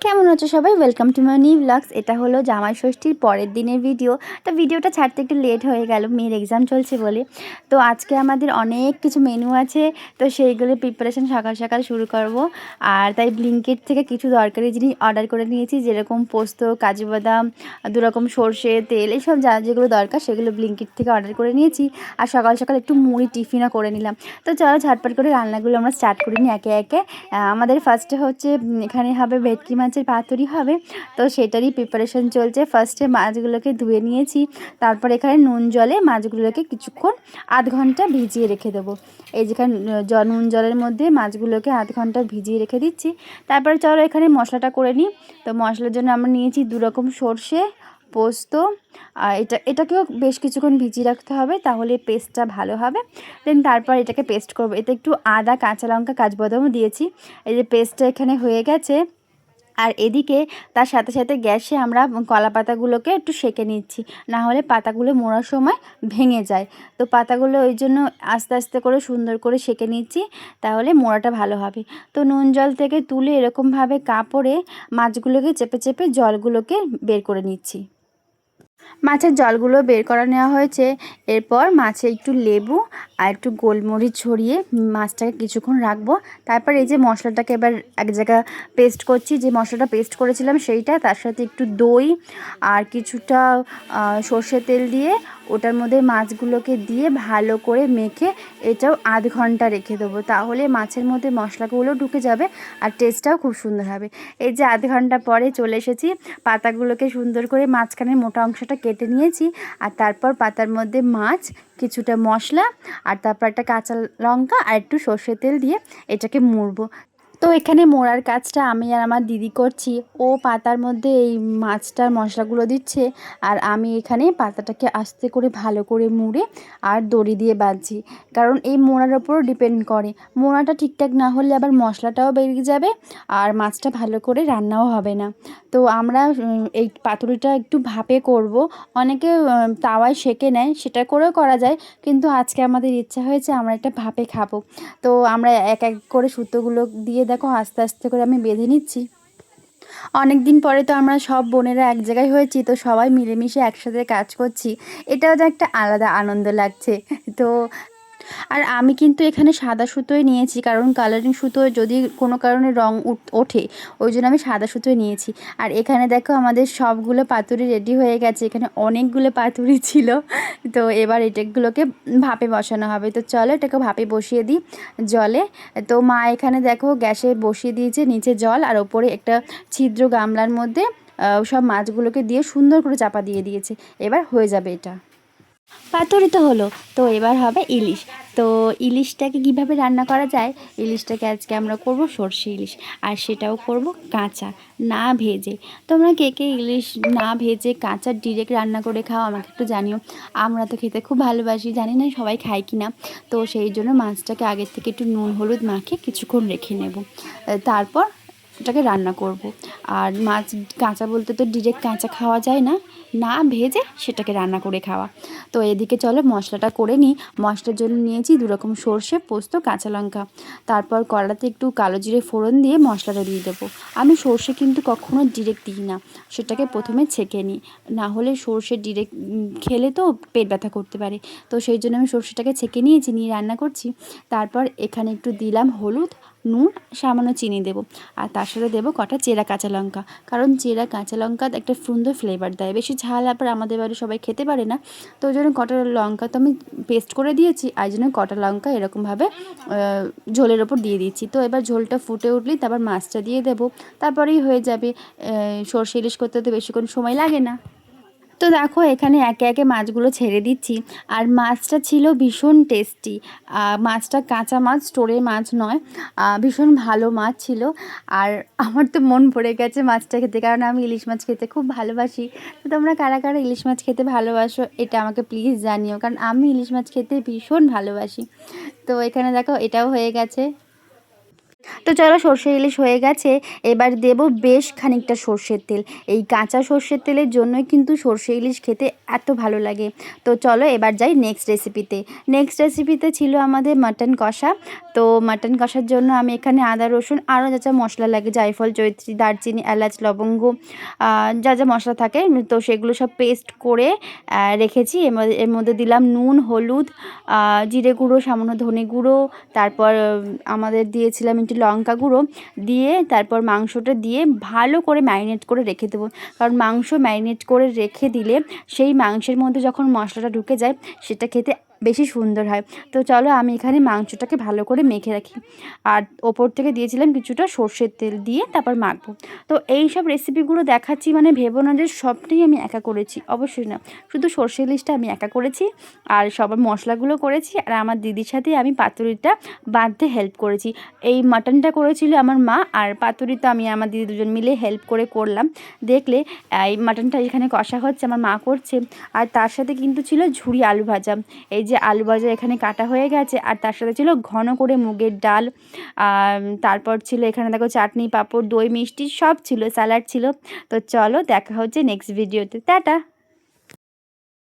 কেমন আছো সবাই? Welcome to my new blogs. এটা হলো জামাই ষষ্ঠীর পরের দিনের ভিডিও। তো ভিডিওটা ছাড়তে একটু লেট হয়ে গেল, মেয়ের এক্সাম চলছে বলে। তো আজকে আমাদের অনেক কিছু মেনু আছে, তো সেইগুলো প্রিপারেশন সকাল সকাল শুরু করব। আর তাই ব্লিঙ্কিট থেকে কিছু দরকারি জিনিস অর্ডার করে নিয়েছি, যেরকম পোস্ত, কাজু বাদাম, দুরকম সর্ষে তেল, এইসব যেগুলো দরকার সেগুলো ব্লিঙ্কিট থেকে অর্ডার করে নিয়েছি। আর সকাল সকাল একটু মুড়ি টিফিনও করে নিলাম। তো চলো ঝটপট করে রান্নাগুলো আমরা স্টার্ট করে নিই একে একে। আমাদের ফার্স্টে হচ্ছে এখানে হবে ভেটকি মাছের পাতুরি হবে, তো সেটারই প্রিপারেশন চলছে। ফার্স্টে মাছগুলোকে ধুয়ে নিয়েছি, তারপর এখানে নুন জলে মাছগুলোকে কিছুক্ষণ আধ ঘন্টা ভিজিয়ে রেখে দেবো। এই যেখানে নুন জলের মধ্যে মাছগুলোকে আধ ঘন্টা ভিজিয়ে রেখে দিচ্ছি। তারপরে চলো এখানে মশলাটা করে নিই। তো মশলার জন্য আমরা নিয়েছি দুরকম সর্ষে, পোস্ত, আর এটাকেও বেশ কিছুক্ষণ ভিজিয়ে রাখতে হবে, তাহলে পেস্টটা ভালো হবে। দেন তারপর এটাকে পেস্ট করবো। এতে একটু আদা, কাঁচা লঙ্কা, কাজু বাদামও দিয়েছি। এই যে পেস্টটা এখানে হয়ে গেছে। আর এদিকে তার সাথে সাথে গ্যাসে আমরা কলা পাতাগুলোকে একটু সেঁকে নিচ্ছি, না হলে পাতাগুলো মোড়ার সময় ভেঙে যায়। তো পাতাগুলো ওই জন্য আস্তে আস্তে করে সুন্দর করে সেঁকে নিচ্ছি, তাহলে মোড়াটা ভালো হবে। তো নুন জল থেকে তুলে এরকমভাবে কাপড়ে মাছগুলোকে চেপে চেপে জলগুলোকে বের করে নিচ্ছি। মাছের জলগুলো বের করা নেওয়া হয়েছে। এরপর মাছে একটু লেবু আর একটু গোলমরিচ ছড়িয়ে মাছটাকে কিছুক্ষণ রাখবো। তারপর এই যে মশলাটাকে এবার এক জায়গায় পেস্ট করছি, যে মশলাটা পেস্ট করেছিলাম সেইটা, তার সাথে একটু দই আর কিছুটা সর্ষের তেল দিয়ে ওটার মধ্যে মাছগুলোকে দিয়ে ভালো করে মেখে এটাও আধ ঘন্টা রেখে দেবো, তাহলে মাছের মধ্যে মশলাগুলো ঢুকে যাবে আর টেস্টটাও খুব সুন্দর হবে। এই যে আধ ঘন্টা পরে চলে এসেছি, পাতাগুলোকে সুন্দর করে মাঝখানের মোটা অংশটা কেটে নিয়েছি। আর তারপর পাতার মধ্যে মাছ, কিছুটা মশলা, আর তারপর একটা কাঁচা লঙ্কা আর একটু সর্ষের তেল দিয়ে এটাকে মুড়বো। তো এখানে মোড়ার কাজটা আমি আর আমার দিদি করছি। ও পাতার মধ্যে এই মাছটার মশলাগুলো দিচ্ছে, আর আমি এখানে পাতাটাকে আস্তে করে ভালো করে মুড়ে আর দড়ি দিয়ে বাঁধছি। কারণ এই মোড়ার ওপরও ডিপেন্ড করে, মোড়াটা ঠিকঠাক না হলে আবার মশলাটাও বেরিয়ে যাবে আর মাছটা ভালো করে রান্নাও হবে না। তো আমরা এই পাতুরিটা একটু ভাপে করব। অনেকে তাওয়ায় সেঁকে নেয়, সেটা করেও করা যায়, কিন্তু আজকে আমাদের ইচ্ছা হয়েছে আমরা একটা ভাপে খাবো। তো আমরা এক এক করে সুতোগুলো দিয়ে দেখো আস্তে আস্তে করে আমি বেঁধে নিচ্ছি। অনেক দিন পরে তো আমরা সব বোনেরা এক জায়গায় হয়েছি, তো সবাই মিলেমিশে একসাথে কাজ করছি, এটাও যে একটা আলাদা আনন্দ লাগছে। তো আর আমি কিন্তু এখানে সাদা সুতোই নিয়েছি, কারণ কালারিং সুতো যদি কোনো কারণে রং ওঠে, ওই জন্য আমি সাদা সুতোই নিয়েছি। আর এখানে দেখো আমাদের সবগুলো পাতুরি রেডি হয়ে গেছে, এখানে অনেকগুলো পাতুরি ছিল। তো এবার এটাগুলোকে ভাপে বসানো হবে। তো চলো এটাকে ভাপে বসিয়ে দিই জলে। তো মা এখানে দেখো গ্যাসে বসিয়ে দিয়েছে নিচে জল, আর ওপরে একটা ছিদ্র গামলার মধ্যে সব মাছগুলোকে দিয়ে সুন্দর করে চাপা দিয়ে দিয়েছে। এবার হয়ে যাবে এটা। পাতুরি তো হলো, তো এবার হবে ইলিশ। তো ইলিশটাকে কিভাবে রান্না করা যায়, ইলিশটাকে আজকে আমরা করব সর্ষে ইলিশ, আর সেটাও করব কাঁচা, না ভেজে। তোমরা কে কে ইলিশ না ভেজে কাঁচা ডিরেক্ট রান্না করে খাও আমাকে একটু জানিও। আমরা তো খেতে খুব ভালোবাসি, জানি না সবাই খায় কি না। তো সেই জন্য মাছটাকে আগের থেকে একটু নুন হলুদ মাখিয়ে কিছুক্ষণ রেখে নেব, তারপর ওটাকে রান্না করব। আর মাছ কাঁচা বলতে তো ডিরেক্ট কাঁচা খাওয়া যায় না, না ভেজে সেটাকে রান্না করে খাওয়া। তো এদিকে চলো মশলাটা করে নিই। মশলার জন্য নিয়েছি দুরকম সর্ষে, পোস্ত, কাঁচা লঙ্কা। তারপর কড়াতে একটু কালো জিরে ফোড়ন দিয়ে মশলাটা দিয়ে দেবো। আমি সর্ষে কিন্তু কখনো ডিরেক্ট দিই না, সেটাকে প্রথমে ছেঁকে নিই, না হলে সর্ষে ডিরেক্ট খেলে তো পেট ব্যথা করতে পারে। তো সেই জন্য আমি সর্ষেটাকে ছেঁকে নিয়েছি, নিয়ে রান্না করছি। তারপর এখানে একটু দিলাম হলুদ, নুন, সামান্য চিনি দেবো। আর তার সাথে দেবো কটা চেরা কাঁচা লঙ্কা, কারণ চেরা কাঁচা লঙ্কা একটা সুন্দর ফ্লেভার দেয়। বেশি ঝাল আবার আমাদের বাড়ি সবাই খেতে পারে না, তো ওই জন্য কটা লঙ্কা তো আমি পেস্ট করে দিয়েছি, আর জন্য কটা লঙ্কা এরকমভাবে ঝোলের ওপর দিয়ে দিচ্ছি। তো এবার ঝোলটা ফুটে উঠলেই তারপর মাছটা দিয়ে দেবো, তারপরেই হয়ে যাবে। সর্ষে ইলিশ করতে তো বেশিক্ষণ সময় লাগে না। তো দেখো এখানে একে একে মাছগুলো ছেড়ে দিচ্ছি। আর মাছটা ছিল ভীষণ টেস্টি। মাছটা কাঁচা মাছ, স্টোরের মাছ নয়, ভীষণ ভালো মাছ ছিল। আর আমার তো মন ভরে গেছে মাছটা খেতে, কারণ আমি ইলিশ মাছ খেতে খুব ভালোবাসি। তো তোমরা কারা কারা ইলিশ মাছ খেতে ভালোবাসো এটা আমাকে প্লিজ জানিও, কারণ আমি ইলিশ মাছ খেতে ভীষণ ভালোবাসি। তো এখানে দেখো এটাও হয়ে গেছে। তো চলো, সর্ষে ইলিশ হয়ে গেছে। এবার দেব বেশ খানিকটা সর্ষের তেল। এই কাঁচা সর্ষের তেলের জন্যই কিন্তু সর্ষে ইলিশ খেতে এত ভালো লাগে। তো চলো এবার যাই নেক্সট রেসিপিতে। নেক্সট রেসিপিতে ছিল আমাদের মাটন কষা। তো মাটন কষার জন্য আমি এখানে আদা রসুন আরও যা যা মশলা লাগে, জায়ফল, জয়িত্রী, দারচিনি, এলাচ, লবঙ্গ, যা যা মশলা থাকে, তো সেগুলো সব পেস্ট করে রেখেছি। এর মধ্যে দিলাম নুন, হলুদ, জিরে গুঁড়ো, সামান্য ধনে গুঁড়ো, তারপর আমাদের দিয়েছিলাম একটু লঙ্কা গুঁড়ো দিয়ে, তারপর মাংসটা দিয়ে ভালো করে ম্যারিনেট করে রেখে দেবো। কারণ মাংস ম্যারিনেট করে রেখে দিলে সেই মাংসের মধ্যে যখন মশলাটা ঢুকে যায় সেটা খেতে বেশি সুন্দর হয়। তো চলো আমি এখানে মাংসটাকে ভালো করে মেখে রাখি, আর ওপর থেকে দিয়েছিলাম কিছুটা সর্ষের তেল দিয়ে তারপর মাখবো। তো এই সব রেসিপিগুলো দেখাচ্ছি মানে ভেবো না যে সবটাই আমি একা করেছি, অবশ্যই না। শুধু সর্ষে ইলিশটা আমি একা করেছি, আর সবার মশলাগুলো করেছি, আর আমার দিদির সাথে আমি পাতুরিটা বাঁধতে হেল্প করেছি। এই মাটনটা করেছিল আমার মা, আর পাতুরি তো আমি আমার দিদি দুজন মিলে হেল্প করে করলাম। দেখলে এই মাটনটা এখানে কষা হচ্ছে, আমার মা করছে, আর তার সাথে কিন্তু ছিল ঝুরি আলু ভাজা। এই যে আলু ভাজা এখানে কাটা হয়ে গেছে, আর তার সাথে ছিল ঘন করে মুগের ডাল, তারপর ছিল এখানে দেখো চাটনি, পাঁপড়, দই, মিষ্টি সব ছিল, স্যালাড ছিল। তো চলো দেখা হচ্ছে নেক্সট ভিডিওতে, টাটা।